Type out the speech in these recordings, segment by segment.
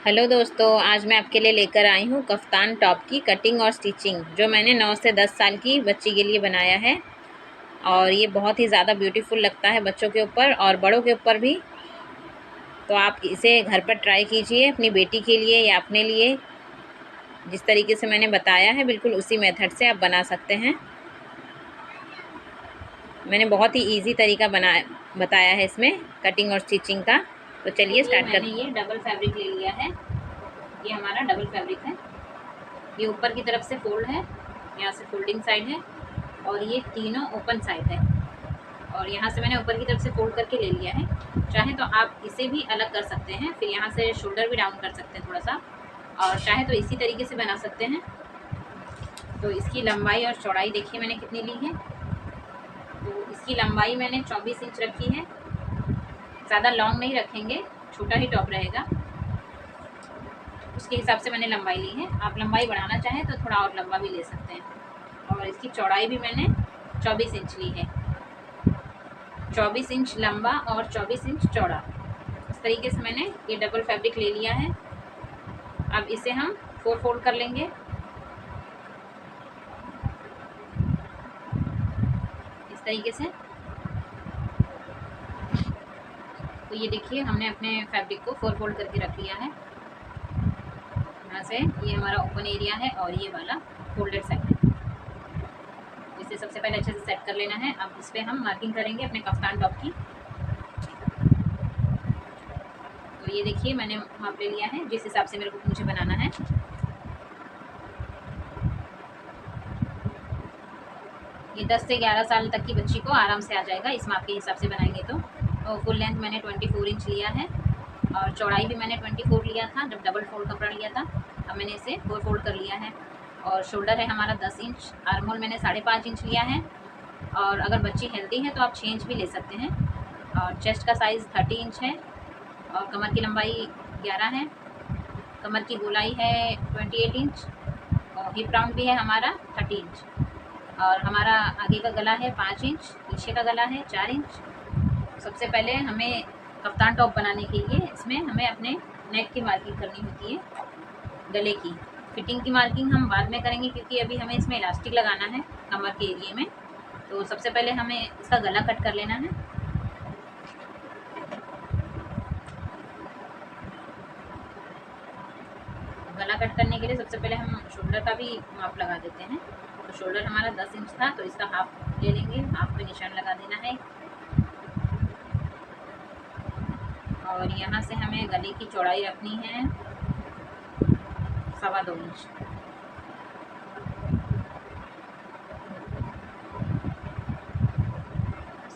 Hello दोस्तों, आज मैं आपके लिए लेकर आई हूँ कफ्तान टॉप की कटिंग और स्टिचिंग, जो मैंने 9 से 10 साल की बच्ची के लिए बनाया है। और ये बहुत ही ज़्यादा ब्यूटीफुल लगता है बच्चों के ऊपर और बड़ों के ऊपर भी। तो आप इसे घर पर ट्राई कीजिए अपनी बेटी के लिए या अपने लिए। जिस तरीके से मैंने बताया है बिल्कुल उसी मेथड से आप बना सकते हैं। मैंने बहुत ही ईजी तरीका बताया है इसमें कटिंग और स्टिचिंग का। तो चलिए स्टार्ट करते हैं। ये डबल फैब्रिक ले लिया है। ये हमारा डबल फैब्रिक है। ये ऊपर की तरफ से फोल्ड है, यहाँ से फोल्डिंग साइड है और ये तीनों ओपन साइड है। और यहाँ से मैंने ऊपर की तरफ से फोल्ड करके ले लिया है। चाहे तो आप इसे भी अलग कर सकते हैं, फिर यहाँ से शोल्डर भी डाउन कर सकते हैं थोड़ा सा, और चाहे तो इसी तरीके से बना सकते हैं। तो इसकी लंबाई और चौड़ाई देखिए मैंने कितनी ली है। तो इसकी लंबाई मैंने 24 इंच रखी है। ज़्यादा लॉन्ग नहीं रखेंगे, छोटा ही टॉप रहेगा, उसके हिसाब से मैंने लंबाई ली है। आप लंबाई बढ़ाना चाहें तो थोड़ा और लंबा भी ले सकते हैं। और इसकी चौड़ाई भी मैंने 24 इंच ली है। 24 इंच लंबा और 24 इंच चौड़ा, इस तरीके से मैंने ये डबल फैब्रिक ले लिया है। अब इसे हम 4 फोल्ड कर लेंगे इस तरीके से। तो ये देखिए हमने अपने फैब्रिक को 4 फोल्ड करके रख लिया है। यहाँ से ये हमारा ओपन एरिया है और ये वाला फोल्डेड साइड है। इसे सबसे पहले अच्छे से सेट कर लेना है। अब इस पर हम मार्किंग करेंगे अपने कफ्तान टॉप की। तो ये देखिए मैंने माप ले लिया है जिस हिसाब से मुझे बनाना है। ये 10 से 11 साल तक की बच्ची को आराम से आ जाएगा इस माप के हिसाब से बनाएंगे तो फुल लेंथ मैंने 24 इंच लिया है और चौड़ाई भी मैंने 24 लिया था जब डबल फोल्ड कपड़ा लिया था। अब मैंने इसे 4 फोल्ड कर लिया है। और शोल्डर है हमारा 10 इंच, आर्म होल मैंने 5.5 इंच लिया है। और अगर बच्ची हेल्दी है तो आप 6 इंच भी ले सकते हैं। और चेस्ट का साइज़ 30 इंच है और कमर की लंबाई 11 है। कमर की गोलाई है 28 इंच और हिप राउंड भी है हमारा 30 इंच। और हमारा आगे का गला है 5 इंच, पीछे का गला है 4 इंच। सबसे पहले हमें कफ्तान टॉप बनाने के लिए इसमें हमें अपने नेक की मार्किंग करनी होती है। गले की फिटिंग की मार्किंग हम बाद में करेंगे क्योंकि अभी हमें इसमें इलास्टिक लगाना है कमर के एरिए में। तो सबसे पहले हमें इसका गला कट कर लेना है। गला कट करने के लिए सबसे पहले हम शोल्डर का भी माप लगा देते हैं। तो शोल्डर हमारा 10 इंच था तो इसका हाफ ले लेंगे, हाफ पे निशान लगा देना है। और यहाँ से हमें गले की चौड़ाई रखनी है 2.25 इंच।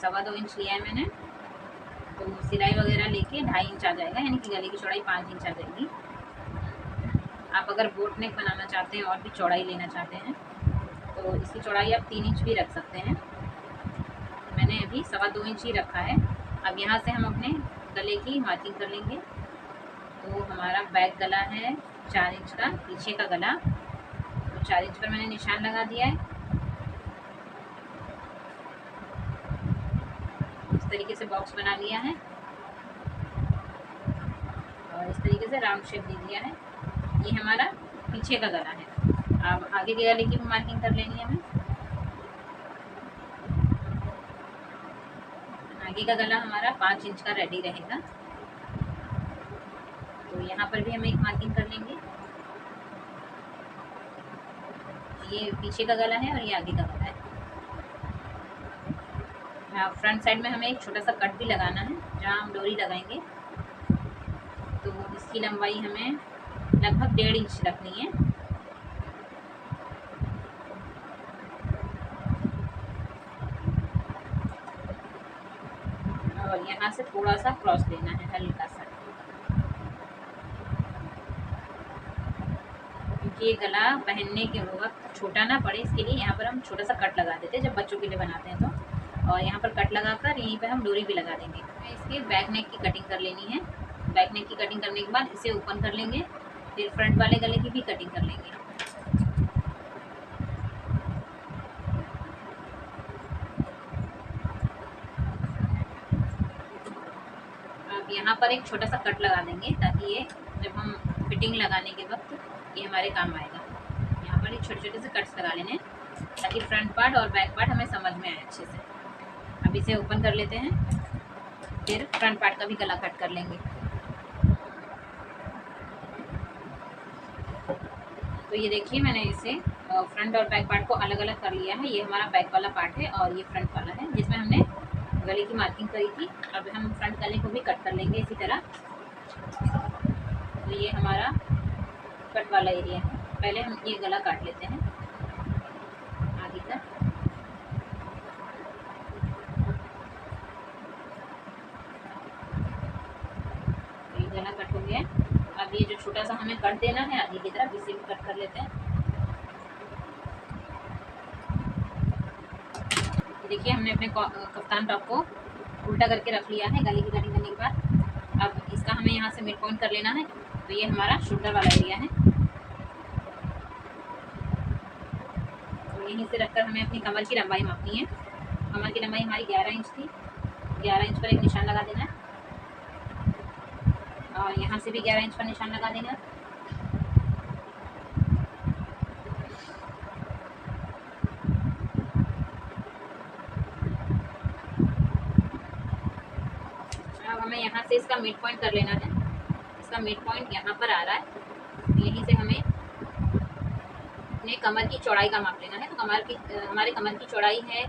सवा 2 इंच लिया है मैंने। तो सिलाई वगैरह लेके 2.5 इंच आ जाएगा, यानी कि गले की चौड़ाई 5 इंच आ जाएगी। आप अगर बोट नेक बनाना चाहते हैं और भी चौड़ाई लेना चाहते हैं तो इसकी चौड़ाई आप 3 इंच भी रख सकते हैं। मैंने अभी 2.25 इंच ही रखा है। अब यहाँ से हम अपने गले की मार्किंग कर लेंगे। तो हमारा बैक गला है 4 इंच का, पीछे का गला तो 4 इंच पर मैंने निशान लगा दिया है। इस तरीके से बॉक्स बना लिया है और इस तरीके से राउंड शेप दे दिया है। ये हमारा पीछे का गला है। अब आगे के गले की भी मार्किंग कर लेनी है हमें। आगे का गला हमारा 5 इंच का रेडी रहेगा। तो यहाँ पर भी हम एक मार्किंग कर लेंगे। ये पीछे का गला है और ये आगे का गला है। फ्रंट साइड में हमें एक छोटा सा कट भी लगाना है जहाँ हम डोरी लगाएंगे। तो इसकी लंबाई हमें लगभग 1.5 इंच रखनी है। और यहाँ से थोड़ा सा क्रॉस लेना है, हल्का सा, क्योंकि ये गला पहनने के वक्त छोटा ना पड़े इसके लिए यहाँ पर हम छोटा सा कट लगा देते हैं जब बच्चों के लिए बनाते हैं तो। और यहाँ पर कट लगाकर यहीं पर हम डोरी भी लगा देंगे। इसके बैक नेक की कटिंग कर लेनी है। बैक नेक की कटिंग करने के बाद इसे ओपन कर लेंगे, फिर फ्रंट वाले गले की भी कटिंग कर लेंगे। अब यहाँ पर एक छोटा सा कट लगा देंगे ताकि ये जब हम फिटिंग लगाने के वक्त ये हमारे काम आएगा। यहाँ पर ये छोटे छोटे से कट्स लगा लेने ताकि फ्रंट पार्ट और बैक पार्ट हमें समझ में आए अच्छे से। अब इसे ओपन कर लेते हैं, फिर फ्रंट पार्ट का भी गला कट कर लेंगे। तो ये देखिए मैंने इसे फ्रंट और बैक पार्ट को अलग अलग कर लिया है। ये हमारा बैक वाला पार्ट है और ये फ्रंट वाला है जिसमें हमने गले की मार्किंग करी थी। अब हम फ्रंट गले को भी कट कर लेंगे इसी तरह। तो ये हमारा कट वाला एरिया है। पहले हम ये गला काट लेते हैं आगे तक। तो ये गला कट हो गया। अब ये जो छोटा सा हमें कट देना है आगे की तरफ, इसे भी कट कर लेते हैं। देखिए हमने अपने कफ्तान टॉप को उल्टा करके रख लिया है गले की कटिंग करने के बाद। अब इसका हमें यहाँ से मिड पॉइंट कर लेना है। तो ये हमारा शोल्डर वाला एरिया है। तो यहीं से रखकर हमें अपनी कमर की लंबाई मापनी है। कमर की लंबाई हमारी 11 इंच थी। 11 इंच पर एक निशान लगा देना है और यहाँ से भी 11 इंच पर निशान लगा देना। हमें यहाँ से इसका मिड पॉइंट कर लेना है। इसका मिड पॉइंट यहाँ पर आ रहा है। यहीं से हमें अपने कमर की चौड़ाई का माप लेना है। तो हमारे कमर की चौड़ाई है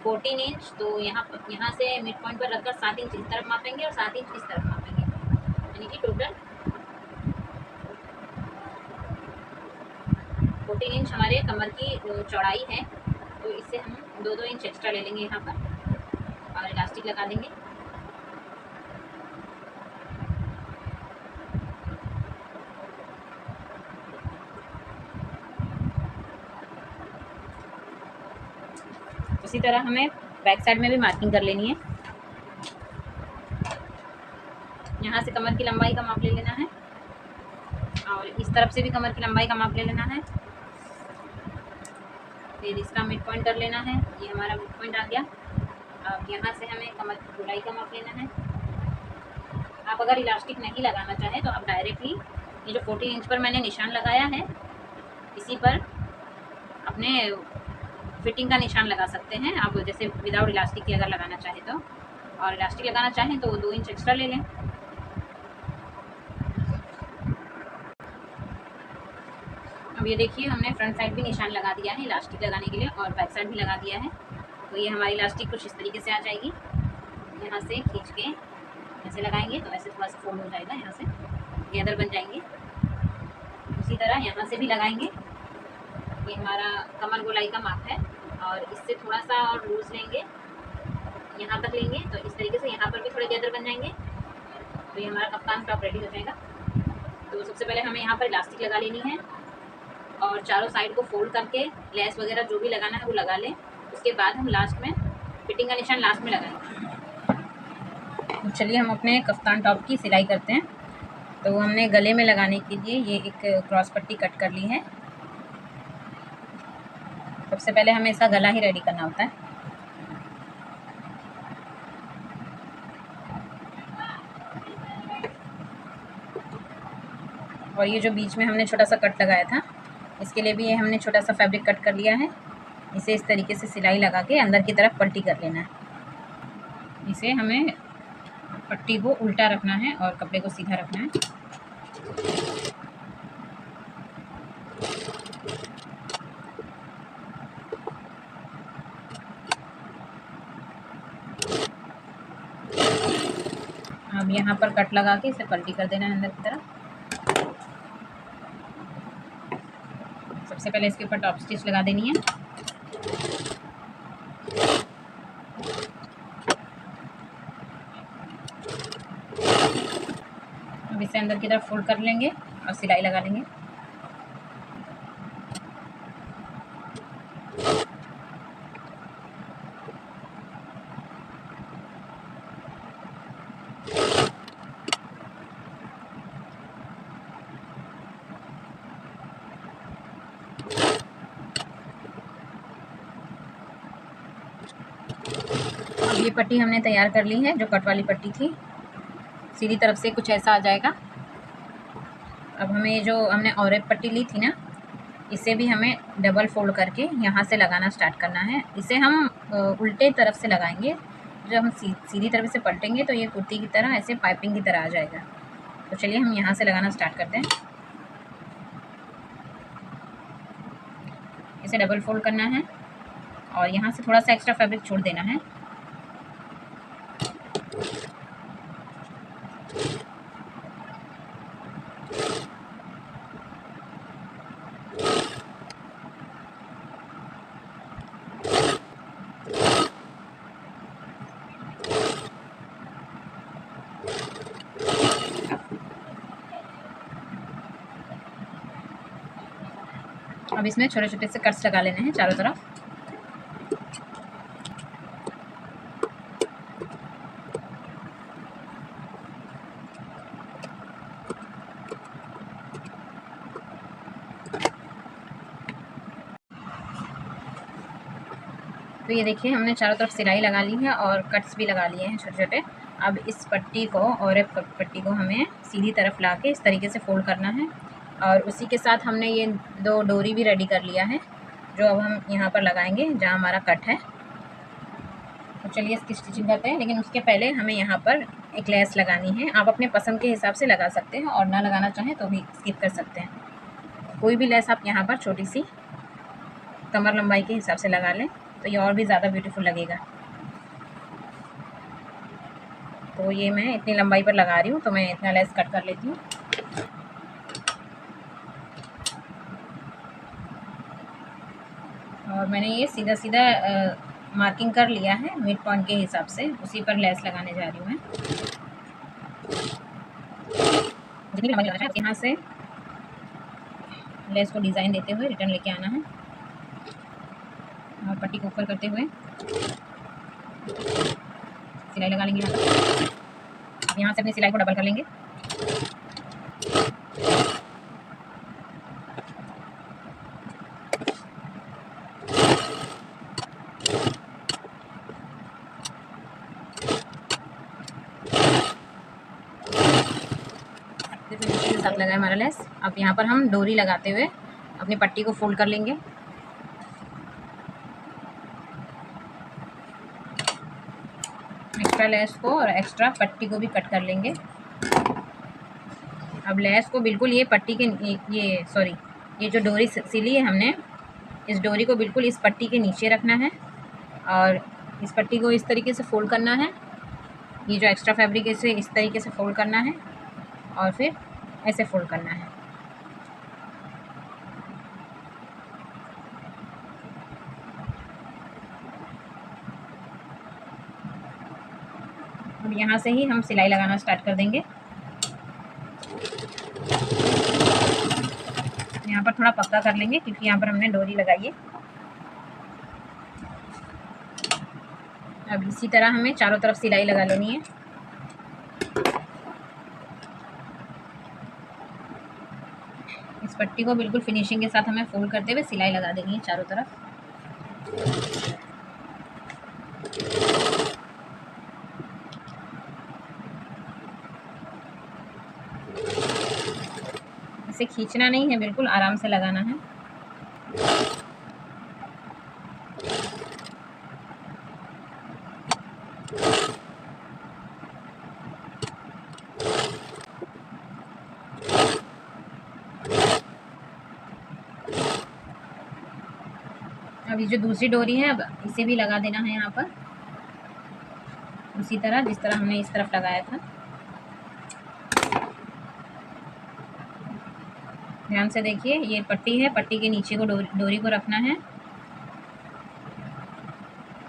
14 इंच। तो यहाँ से मिड पॉइंट पर रखकर 7 इंच इस तरफ मापेंगे और 7 इंच इस तरफ मापेंगे, यानी कि टोटल 14 इंच हमारे कमर की चौड़ाई है। तो इससे हम 2-2 इंच एक्स्ट्रा ले लेंगे यहाँ पर और इलास्टिक लगा देंगे। उसी तरह हमें बैक साइड में भी मार्किंग कर लेनी है। यहाँ से कमर की लंबाई का माप ले लेना है और इस तरफ से भी कमर की लंबाई का माप ले लेना है। फिर इसका मिड पॉइंट कर लेना है। ये हमारा मिड पॉइंट आ गया। अब यहाँ से हमें कमर की चौड़ाई का माप लेना है। आप अगर इलास्टिक नहीं लगाना चाहें तो आप डायरेक्टली ये जो 14 इंच पर मैंने निशान लगाया है इसी पर अपने फिटिंग का निशान लगा सकते हैं। आप जैसे विदाउट इलास्टिक की अगर लगाना चाहें तो, और इलास्टिक लगाना चाहें तो 2 इंच एक्स्ट्रा ले लें। अब ये देखिए हमने फ्रंट साइड भी निशान लगा दिया है इलास्टिक लगाने के लिए और बैक साइड भी लगा दिया है। तो ये हमारी इलास्टिक कुछ इस तरीके से आ जाएगी। यहाँ से खींच के ऐसे लगाएंगे तो ऐसे थोड़ा सा फोल्ड हो जाएगा, यहाँ से गैदर बन जाएंगे। उसी तरह यहाँ से भी लगाएंगे। ये हमारा कमर गोलाई का माप है और इससे थोड़ा सा और लूज लेंगे, यहाँ तक लेंगे। तो इस तरीके से यहाँ पर भी थोड़े गैदर बन जाएंगे। तो ये हमारा कफ्तान टॉप रेडी हो जाएगा। तो सबसे पहले हमें यहाँ पर इलास्टिक लगा लेनी है और चारों साइड को फोल्ड करके लेस वगैरह जो भी लगाना है वो लगा लें। उसके बाद हम लास्ट में फिटिंग का निशान लास्ट में लगाएंगे। तो चलिए हम अपने कफ्तान टॉप की सिलाई करते हैं। तो हमने गले में लगाने के लिए ये एक क्रॉस पट्टी कट कर ली है। सबसे पहले हमें इसका गला ही रेडी करना होता है। और ये जो बीच में हमने छोटा सा कट लगाया था इसके लिए भी ये हमने छोटा सा फैब्रिक कट कर लिया है। इसे इस तरीके से सिलाई लगा के अंदर की तरफ पट्टी कर लेना है। इसे हमें पट्टी को उल्टा रखना है और कपड़े को सीधा रखना है। अब यहाँ पर कट लगा के इसे पलटी कर देना है अंदर की तरफ। सबसे पहले इसके ऊपर टॉप स्टिच लगा देनी है। अब इसे अंदर की तरफ फोल्ड कर लेंगे और सिलाई लगा लेंगे। अब ये पट्टी हमने तैयार कर ली है, जो कट वाली पट्टी थी। सीधी तरफ से कुछ ऐसा आ जाएगा। अब हमें ये जो हमने औरत पट्टी ली थी ना, इसे भी हमें डबल फोल्ड करके यहाँ से लगाना स्टार्ट करना है। इसे हम उल्टे तरफ से लगाएंगे। जब हम सीधी तरफ से पलटेंगे तो ये कुर्ती की तरह ऐसे पाइपिंग की तरह आ जाएगा। तो चलिए हम यहाँ से लगाना स्टार्ट करते हैं। इसे डबल फोल्ड करना है और यहाँ से थोड़ा सा एक्स्ट्रा फैब्रिक छोड़ देना है। अब इसमें छोटे छोटे से कट्स लगा लेने हैं चारों तरफ। तो ये देखिए हमने चारों तरफ सिलाई लगा ली है और कट्स भी लगा लिए हैं छोटे छोटे। अब इस पट्टी को और पट्टी को हमें सीधी तरफ ला के इस तरीके से फोल्ड करना है और उसी के साथ हमने ये 2 डोरी भी रेडी कर लिया है जो अब हम यहाँ पर लगाएंगे जहाँ हमारा कट है। तो चलिए इसकी स्टिचिंग करते हैं, लेकिन उसके पहले हमें यहाँ पर एक लेस लगानी है। आप अपने पसंद के हिसाब से लगा सकते हैं और ना लगाना चाहें तो भी स्किप कर सकते हैं। कोई भी लेस आप यहाँ पर छोटी सी कमर लंबाई के हिसाब से लगा लें तो ये और भी ज़्यादा ब्यूटीफुल लगेगा। तो ये मैं इतनी लंबाई पर लगा रही हूँ तो मैं इतना लेस कट कर लेती हूँ। और मैंने ये सीधा सीधा मार्किंग कर लिया है मिड पॉइंट के हिसाब से, उसी पर लेस लगाने जा रही हूँ मैं। जितनी लंबाई लगाना है यहाँ से लेस को डिज़ाइन देते हुए रिटर्न लेके आना है और पट्टी को ऊपर करते हुए सिलाई लगा लेंगे। यहाँ से अपनी सिलाई को डबल कर लेंगे। साथ लगा है हमारा लेस। अब यहाँ पर हम डोरी लगाते हुए अपनी पट्टी को फोल्ड कर लेंगे। एक्स्ट्रा लेस को और एक्स्ट्रा पट्टी को भी कट कर लेंगे। अब लेस को बिल्कुल ये पट्टी के ये जो डोरी सिली है हमने, इस डोरी को बिल्कुल इस पट्टी के नीचे रखना है और इस पट्टी को इस तरीके से फोल्ड करना है। ये जो एक्स्ट्रा फैब्रिक है इसे इस तरीके से फोल्ड करना है और फिर ऐसे फोल्ड करना है। अब यहाँ से ही हम सिलाई लगाना स्टार्ट कर देंगे। यहाँ पर थोड़ा पक्का कर लेंगे क्योंकि यहाँ पर हमने डोरी लगाई है। अब इसी तरह हमें चारों तरफ सिलाई लगा लेनी है। इस पट्टी को बिल्कुल फिनिशिंग के साथ हमें फोल्ड करते हुए सिलाई लगा देनी है चारों तरफ। इसे खींचना नहीं है, बिल्कुल आराम से लगाना है। अब ये जो दूसरी डोरी है अब इसे भी लगा देना है यहाँ पर, उसी तरह जिस तरह हमने इस तरफ लगाया था। ध्यान से देखिए, ये पट्टी है, पट्टी के नीचे को डोरी को रखना है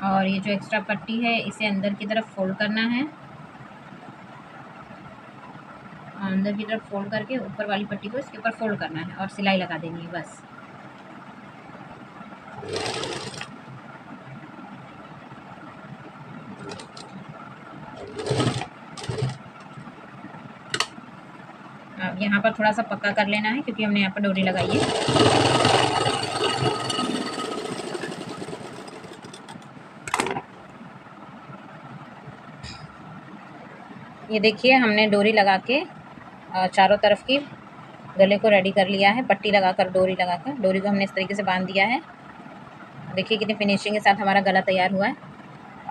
और ये जो एक्स्ट्रा पट्टी है इसे अंदर की तरफ फोल्ड करना है। अंदर की तरफ फोल्ड करके ऊपर वाली पट्टी को इसके ऊपर फोल्ड करना है और सिलाई लगा देनी है बस। अब यहाँ पर थोड़ा सा पक्का कर लेना है क्योंकि हमने यहाँ पर डोरी लगाई है। ये देखिए हमने डोरी लगा के चारों तरफ की गले को रेडी कर लिया है, पट्टी लगाकर, डोरी लगाकर। डोरी को हमने इस तरीके से बांध दिया है। देखिए कितनी फिनिशिंग के साथ हमारा गला तैयार हुआ है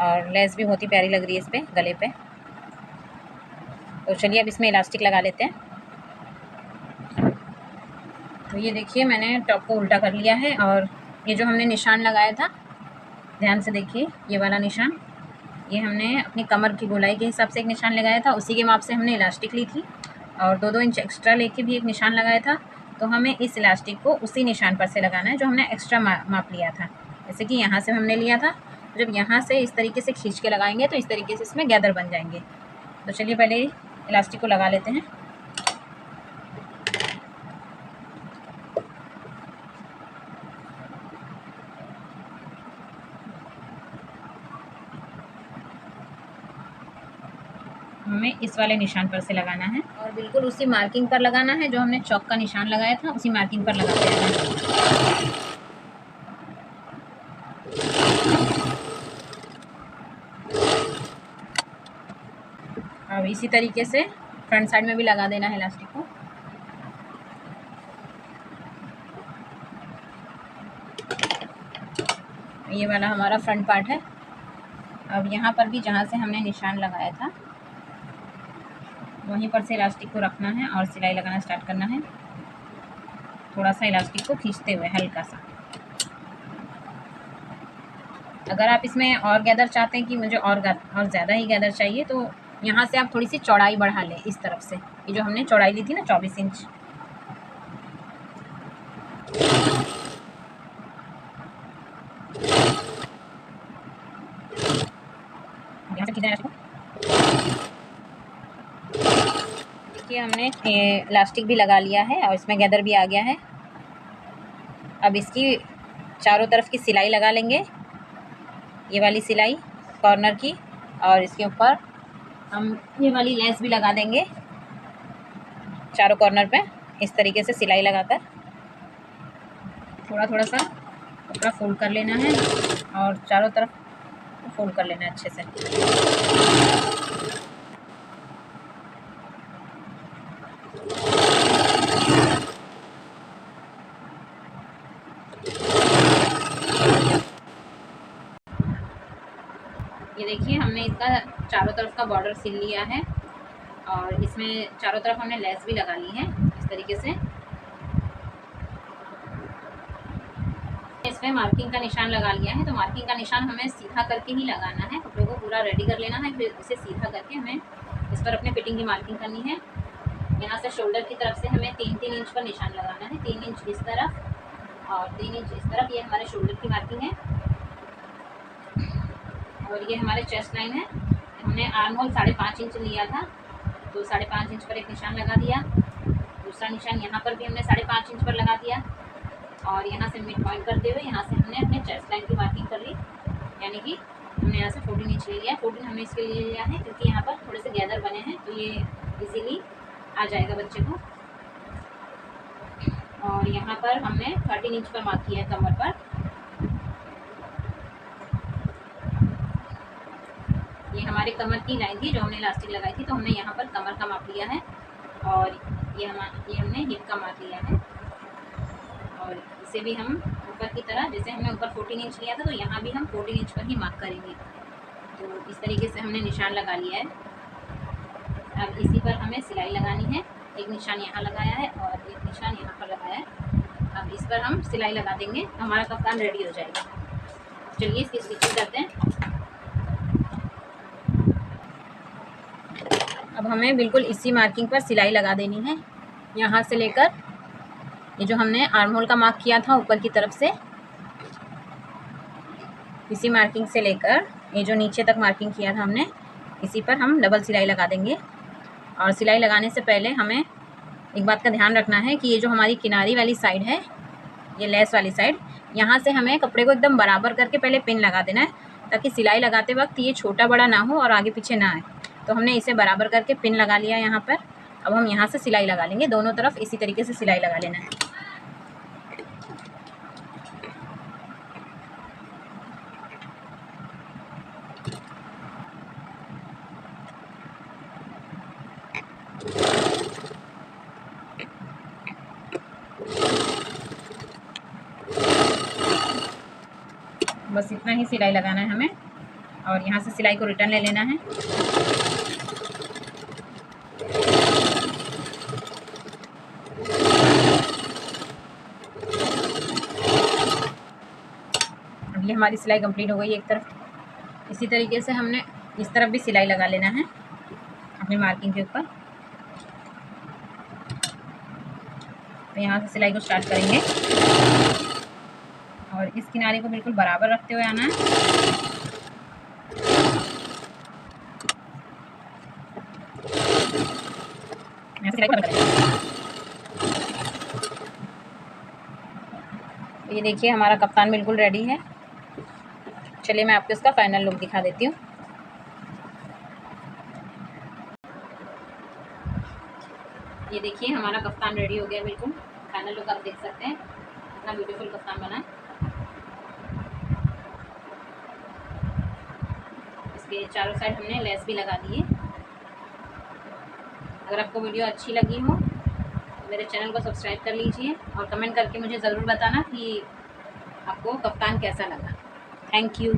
और लेस भी बहुत ही प्यारी लग रही है इस पर, गले पे। तो चलिए अब इसमें इलास्टिक लगा लेते हैं। तो ये देखिए मैंने टॉप को उल्टा कर लिया है और ये जो हमने निशान लगाया था, ध्यान से देखिए, ये वाला निशान, ये हमने अपनी कमर की गोलाई के हिसाब से एक निशान लगाया था। उसी के माप से हमने इलास्टिक ली थी और 2-2 इंच एक्स्ट्रा लेके भी एक निशान लगाया था। तो हमें इस इलास्टिक को उसी निशान पर से लगाना है जो हमने एक्स्ट्रा माप लिया था। जैसे कि यहाँ से हमने लिया था, जब यहाँ से इस तरीके से खींच के लगाएंगे तो इस तरीके से इसमें गैदर बन जाएंगे। तो चलिए पहले इलास्टिक को लगा लेते हैं। हमें इस वाले निशान पर से लगाना है और बिल्कुल उसी मार्किंग पर लगाना है जो हमने चौक का निशान लगाया था, उसी मार्किंग पर लगाते हैं। अब इसी तरीके से फ्रंट साइड में भी लगा देना है इलास्टिक को। ये वाला हमारा फ्रंट पार्ट है। अब यहाँ पर भी जहाँ से हमने निशान लगाया था वहीं पर से इलास्टिक को रखना है और सिलाई लगाना स्टार्ट करना है, थोड़ा सा इलास्टिक को खींचते हुए, हल्का सा। अगर आप इसमें और गैदर चाहते हैं कि मुझे और ज़्यादा ही गैदर चाहिए तो यहाँ से आप थोड़ी सी चौड़ाई बढ़ा लें इस तरफ से। ये जो हमने चौड़ाई ली थी ना 24 इंच, यहाँ से खींचना है। देखिए हमने इलास्टिक भी लगा लिया है और इसमें गैदर भी आ गया है। अब इसकी चारों तरफ की सिलाई लगा लेंगे, ये वाली सिलाई कॉर्नर की, और इसके ऊपर हम ये वाली लेस भी लगा देंगे चारों कॉर्नर पे, इस तरीके से सिलाई लगाकर। थोड़ा थोड़ा सा कपड़ा फोल्ड कर लेना है और चारों तरफ फोल्ड कर लेना है अच्छे से। ये देखिए हमने इसका चारों तरफ का बॉर्डर सिल लिया है और इसमें चारों तरफ हमने लेस भी लगा ली है इस तरीके से। इसमें मार्किंग का निशान लगा लिया है, तो मार्किंग का निशान हमें सीधा करके ही लगाना है। कपड़े को पूरा रेडी कर लेना है, फिर इसे सीधा करके हमें इस पर अपने फिटिंग की मार्किंग करनी है। यहाँ से शोल्डर की तरफ से हमें 3-3 इंच पर निशान लगाना है, 3 इंच इस तरफ और 3 इंच इस तरफ। ये हमारे शोल्डर की मार्किंग है और ये हमारे चेस्ट लाइन है। हमने आर्म होल 5.5 इंच लिया था, तो 5.5 इंच पर एक निशान लगा दिया। दूसरा निशान यहाँ पर भी हमने 5.5 इंच पर लगा दिया और यहाँ से मिड पॉइंट करते हुए यहाँ से हमने अपने चेस्ट लाइन की मार्किंग कर ली, यानी कि हमने यहाँ से 14 इंच ले लिया। 14 हमने इसके लिए लिया है क्योंकि यहाँ पर थोड़े से गैदर बने हैं, तो ये इजीली आ जाएगा बच्चे को। और यहाँ पर हमने 13 इंच पर मार्क किया है कमर पर। ये हमारे कमर की लाइन थी जो हमने इलास्टिक लगाई थी, तो हमने यहाँ पर कमर का माप लिया है और ये हमने हिप का माप लिया है। और इसे भी हम ऊपर की तरह, जैसे हमने ऊपर 14 इंच लिया था तो यहाँ भी हम 14 इंच पर ही मार्क करेंगे। तो इस तरीके से हमने निशान लगा लिया है। अब इसी पर हमें सिलाई लगानी है। एक निशान यहाँ लगाया है और एक निशान यहाँ पर लगाया है। अब इस पर हम सिलाई लगा देंगे, हमारा कफ्तान रेडी हो जाएगा। चलिए इसकी स्टिचिंग करते हैं। अब हमें बिल्कुल इसी मार्किंग पर सिलाई लगा देनी है, यहाँ से लेकर ये जो हमने आर्म होल का मार्क किया था ऊपर की तरफ से, इसी मार्किंग से लेकर ये जो नीचे तक मार्किंग किया था हमने, इसी पर हम डबल सिलाई लगा देंगे। और सिलाई लगाने से पहले हमें एक बात का ध्यान रखना है कि ये जो हमारी किनारी वाली साइड है, ये लेस वाली साइड, यहाँ से हमें कपड़े को एकदम बराबर करके पहले पिन लगा देना है, ताकि सिलाई लगाते वक्त ये छोटा बड़ा ना हो और आगे पीछे ना आए। तो हमने इसे बराबर करके पिन लगा लिया यहाँ पर। अब हम यहाँ से सिलाई लगा लेंगे, दोनों तरफ इसी तरीके से सिलाई लगा लेना है। बस इतना ही सिलाई लगाना है हमें और यहाँ से सिलाई को रिटर्न ले लेना है। अब ये हमारी सिलाई कंप्लीट हो गई एक तरफ। इसी तरीके से हमने इस तरफ भी सिलाई लगा लेना है अपनी मार्किंग के ऊपर। तो यहाँ से सिलाई को स्टार्ट करेंगे और इस किनारे को बिल्कुल बराबर रखते हुए आना है। यहाँ से सिलाई को बराबर करेंगे। ये देखिए हमारा कफ्तान बिल्कुल रेडी है। चलिए मैं आपको इसका फाइनल लुक दिखा देती हूँ। ये देखिए हमारा कफ्तान रेडी हो गया बिल्कुल। फाइनल लुक आप देख सकते हैं, इतना ब्यूटीफुल कफ्तान बना है। इसके चारों साइड हमने लेस भी लगा दी है। अगर आपको वीडियो अच्छी लगी हो तो मेरे चैनल को सब्सक्राइब कर लीजिए और कमेंट करके मुझे ज़रूर बताना कि आपको कफ्तान कैसा लगा। Thank you.